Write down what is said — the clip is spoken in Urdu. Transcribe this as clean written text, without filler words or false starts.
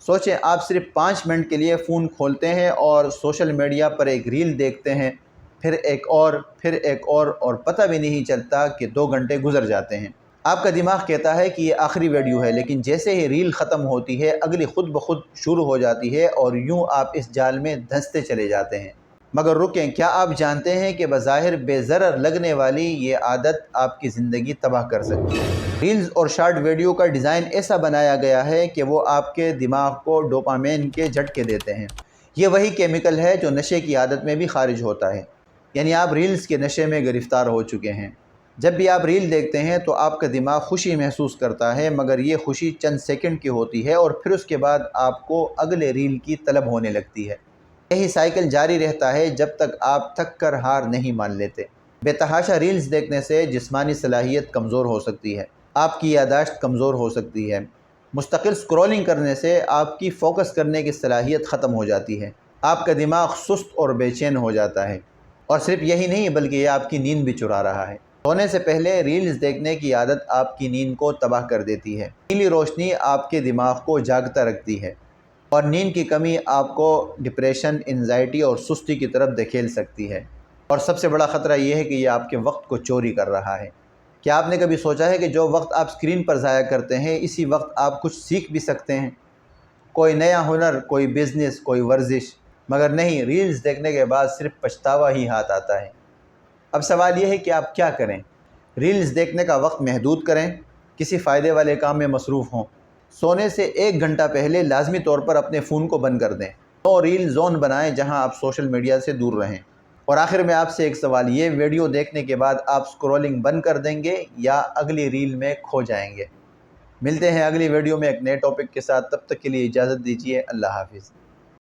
سوچیں آپ صرف 5 منٹ کے لیے فون کھولتے ہیں اور سوشل میڈیا پر ایک ریل دیکھتے ہیں، پھر ایک اور پتہ بھی نہیں چلتا کہ 2 گھنٹے گزر جاتے ہیں۔ آپ کا دماغ کہتا ہے کہ یہ آخری ویڈیو ہے، لیکن جیسے ہی ریل ختم ہوتی ہے اگلی خود بخود شروع ہو جاتی ہے اور یوں آپ اس جال میں دھنستے چلے جاتے ہیں۔ مگر رکیں، کیا آپ جانتے ہیں کہ بظاہر بے ضرر لگنے والی یہ عادت آپ کی زندگی تباہ کر سکتی ہے؟ ریلز اور شارٹ ویڈیو کا ڈیزائن ایسا بنایا گیا ہے کہ وہ آپ کے دماغ کو ڈوپامین کے جھٹکے دیتے ہیں۔ یہ وہی کیمیکل ہے جو نشے کی عادت میں بھی خارج ہوتا ہے، یعنی آپ ریلز کے نشے میں گرفتار ہو چکے ہیں۔ جب بھی آپ ریل دیکھتے ہیں تو آپ کا دماغ خوشی محسوس کرتا ہے، مگر یہ خوشی چند سیکنڈ کی ہوتی ہے اور پھر اس کے بعد آپ کو اگلے ریل کی طلب ہونے لگتی ہے۔ یہی سائیکل جاری رہتا ہے جب تک آپ تھک کر ہار نہیں مان لیتے۔ بے تحاشا ریلز دیکھنے سے جسمانی صلاحیت کمزور ہو سکتی ہے، آپ کی یادداشت کمزور ہو سکتی ہے۔ مستقل سکرولنگ کرنے سے آپ کی فوکس کرنے کی صلاحیت ختم ہو جاتی ہے، آپ کا دماغ سست اور بے چین ہو جاتا ہے، اور صرف یہی نہیں بلکہ یہ آپ کی نیند بھی چرا رہا ہے۔ سونے سے پہلے ریلز دیکھنے کی عادت آپ کی نیند کو تباہ کر دیتی ہے۔ نیلی روشنی آپ کے دماغ کو جاگتا رکھتی ہے، اور نیند کی کمی آپ کو ڈپریشن، انزائٹی اور سستی کی طرف دھکیل سکتی ہے۔ اور سب سے بڑا خطرہ یہ ہے کہ یہ آپ کے وقت کو چوری کر رہا ہے۔ کیا آپ نے کبھی سوچا ہے کہ جو وقت آپ اسکرین پر ضائع کرتے ہیں اسی وقت آپ کچھ سیکھ بھی سکتے ہیں؟ کوئی نیا ہنر، کوئی بزنس، کوئی ورزش، مگر نہیں، ریلز دیکھنے کے بعد صرف پچھتاوا ہی ہاتھ آتا ہے۔ اب سوال یہ ہے کہ آپ کیا کریں؟ ریلز دیکھنے کا وقت محدود کریں، کسی فائدے والے کام میں مصروف ہوں۔ سونے سے 1 گھنٹہ پہلے لازمی طور پر اپنے فون کو بند کر دیں۔ نو ریل زون بنائیں جہاں آپ سوشل میڈیا سے دور رہیں۔ اور آخر میں آپ سے ایک سوال، یہ ویڈیو دیکھنے کے بعد آپ سکرولنگ بند کر دیں گے یا اگلی ریل میں کھو جائیں گے؟ ملتے ہیں اگلی ویڈیو میں ایک نئے ٹاپک کے ساتھ، تب تک کے لیے اجازت دیجیے۔ اللہ حافظ۔